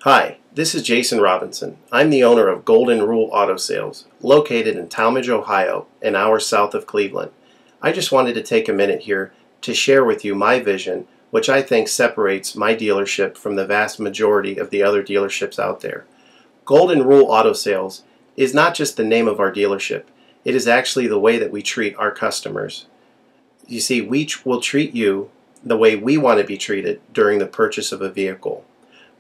Hi, this is Jason Robinson. I'm the owner of Golden Rule Auto Sales, located in Tallmadge, Ohio, an hour south of Cleveland. I just wanted to take a minute here to share with you my vision, which I think separates my dealership from the vast majority of the other dealerships out there. Golden Rule Auto Sales is not just the name of our dealership, it is actually the way that we treat our customers. You see, we will treat you the way we want to be treated during the purchase of a vehicle.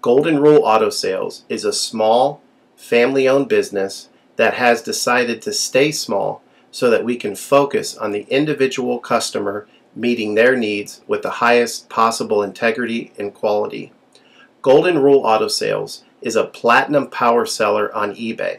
Golden Rule Auto Sales is a small, family-owned business that has decided to stay small so that we can focus on the individual customer meeting their needs with the highest possible integrity and quality. Golden Rule Auto Sales is a platinum power seller on eBay.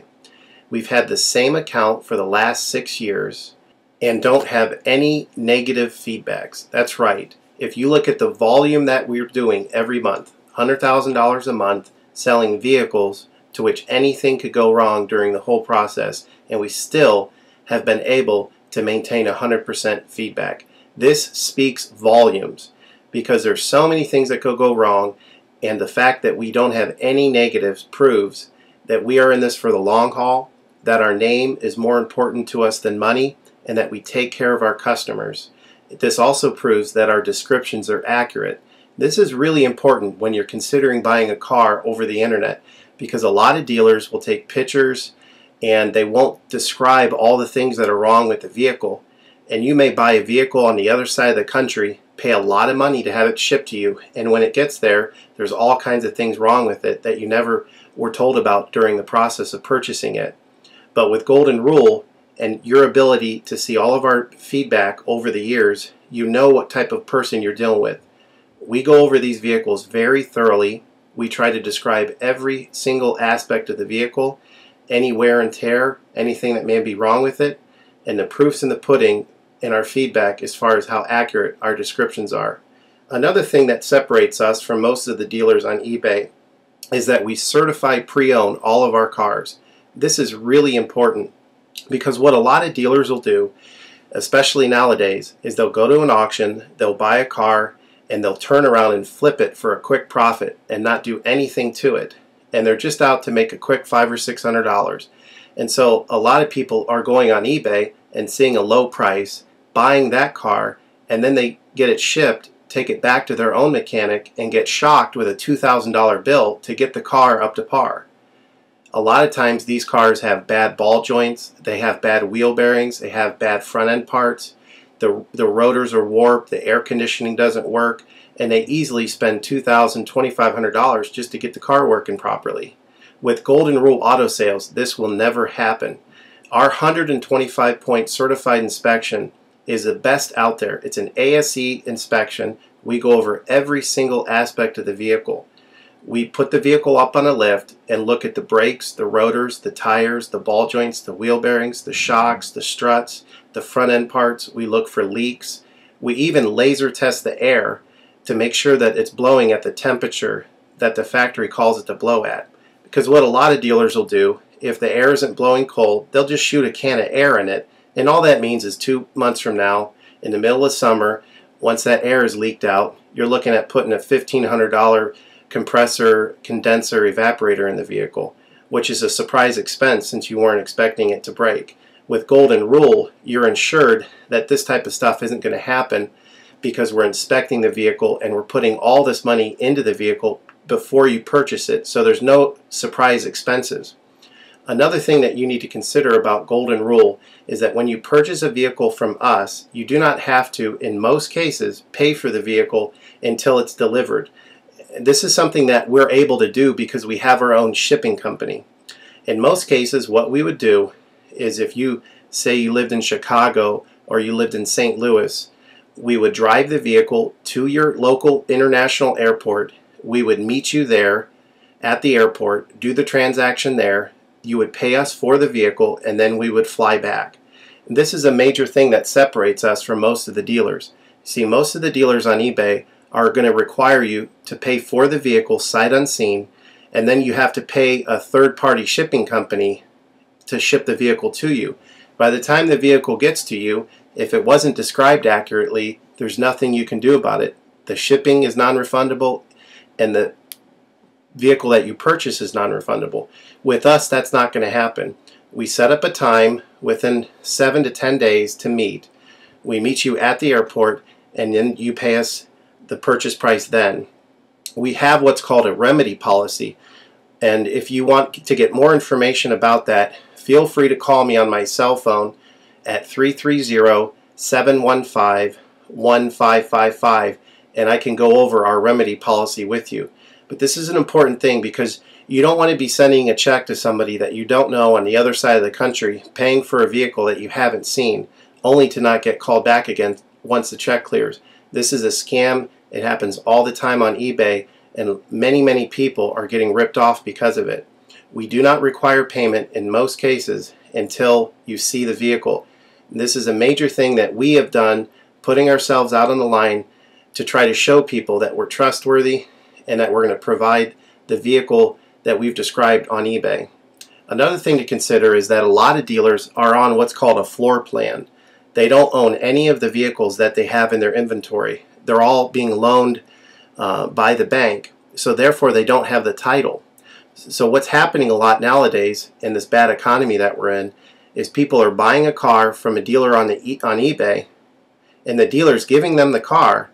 We've had the same account for the last 6 years and don't have any negative feedbacks. That's right. If you look at the volume that we're doing every month, $100,000 a month selling vehicles to which anything could go wrong during the whole process, and we still have been able to maintain 100% feedback. This speaks volumes because there's so many things that could go wrong, and the fact that we don't have any negatives proves that we are in this for the long haul, that our name is more important to us than money, and that we take care of our customers. This also proves that our descriptions are accurate. This is really important when you're considering buying a car over the internet, because a lot of dealers will take pictures and they won't describe all the things that are wrong with the vehicle, and you may buy a vehicle on the other side of the country, pay a lot of money to have it shipped to you, and when it gets there, there's all kinds of things wrong with it that you never were told about during the process of purchasing it. But with Golden Rule and your ability to see all of our feedback over the years, you know what type of person you're dealing with. We go over these vehicles very thoroughly. We try to describe every single aspect of the vehicle, any wear and tear, anything that may be wrong with it, and the proof's in the pudding in our feedback as far as how accurate our descriptions are. Another thing that separates us from most of the dealers on eBay is that we certify pre-owned all of our cars. This is really important because what a lot of dealers will do, especially nowadays, is they'll go to an auction, they'll buy a car, and they'll turn around and flip it for a quick profit and not do anything to it. And they're just out to make a quick $500 or $600. And so a lot of people are going on eBay and seeing a low price, buying that car, and then they get it shipped, take it back to their own mechanic, and get shocked with a $2,000 bill to get the car up to par. A lot of times these cars have bad ball joints, they have bad wheel bearings, they have bad front end parts. The rotors are warped, the air conditioning doesn't work, and they easily spend $2,000, $2,500 just to get the car working properly. With Golden Rule Auto Sales, this will never happen. Our 125-point certified inspection is the best out there. It's an ASE inspection. We go over every single aspect of the vehicle. We put the vehicle up on a lift and look at the brakes, the rotors, the tires, the ball joints, the wheel bearings, the shocks, the struts, the front end parts. We look for leaks. We even laser test the air to make sure that it's blowing at the temperature that the factory calls it to blow at. Because what a lot of dealers will do, if the air isn't blowing cold, they'll just shoot a can of air in it, and all that means is 2 months from now, in the middle of summer, once that air is leaked out, you're looking at putting a $1,500 compressor, condenser, evaporator in the vehicle, which is a surprise expense since you weren't expecting it to break. With Golden Rule, you're ensured that this type of stuff isn't going to happen because we're inspecting the vehicle and we're putting all this money into the vehicle before you purchase it, so there's no surprise expenses. Another thing that you need to consider about Golden Rule is that when you purchase a vehicle from us, you do not have to, in most cases, pay for the vehicle until it's delivered. This is something that we're able to do because we have our own shipping company. In most cases, what we would do is if you say you lived in Chicago or you lived in St. Louis, we would drive the vehicle to your local international airport. We would meet you there at the airport, do the transaction there. You would pay us for the vehicle, and then we would fly back. And this is a major thing that separates us from most of the dealers. See, most of the dealers on eBay are going to require you to pay for the vehicle sight unseen, and then you have to pay a third-party shipping company to ship the vehicle to you. By the time the vehicle gets to you, if it wasn't described accurately, there's nothing you can do about it. The shipping is non-refundable, and vehicle that you purchase is non-refundable. With us, that's not going to happen. We set up a time within 7 to 10 days to meet. We meet you at the airport, and then you pay us the purchase price then. We have what's called a remedy policy, and if you want to get more information about that, feel free to call me on my cell phone at 330-715-1555, and I can go over our remedy policy with you. But this is an important thing because you don't want to be sending a check to somebody that you don't know on the other side of the country, paying for a vehicle that you haven't seen, only to not get called back again once the check clears. This is a scam. It happens all the time on eBay, and many people are getting ripped off because of it. We do not require payment in most cases until you see the vehicle. And this is a major thing that we have done, putting ourselves out on the line to try to show people that we're trustworthy and that we're going to provide the vehicle that we've described on eBay. Another thing to consider is that a lot of dealers are on what's called a floor plan. They don't own any of the vehicles that they have in their inventory. They're all being loaned by the bank, so therefore they don't have the title. So what's happening a lot nowadays in this bad economy that we're in is people are buying a car from a dealer on eBay, and the dealer's giving them the car,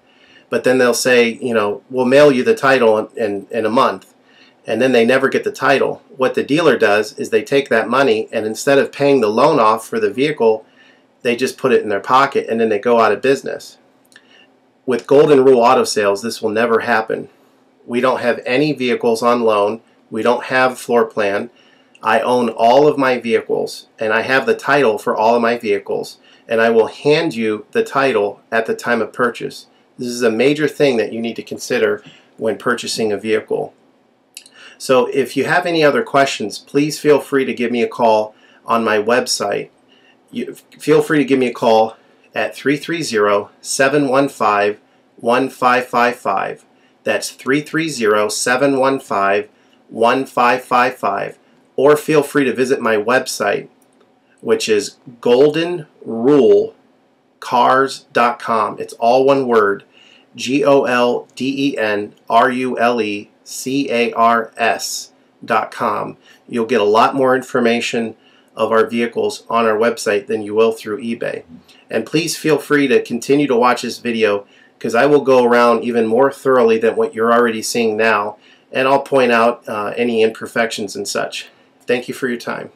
but then they'll say, you know, we'll mail you the title in a month, and then they never get the title. What the dealer does is they take that money, and instead of paying the loan off for the vehicle, they just put it in their pocket, and then they go out of business. With Golden Rule Auto Sales, this will never happen. We don't have any vehicles on loan. We don't have floor plan. I own all of my vehicles, and I have the title for all of my vehicles, and I will hand you the title at the time of purchase. This is a major thing that you need to consider when purchasing a vehicle. So if you have any other questions, please feel free to give me a call on my website. Feel free to give me a call at 330-715-1555. That's 330-715-1555. Or feel free to visit my website, which is goldenrulecars.com. It's all one word, goldenrulecars.com. You'll get a lot more information of our vehicles on our website than you will through eBay. And please feel free to continue to watch this video, because I will go around even more thoroughly than what you're already seeing now, and I'll point out any imperfections and such. Thank you for your time.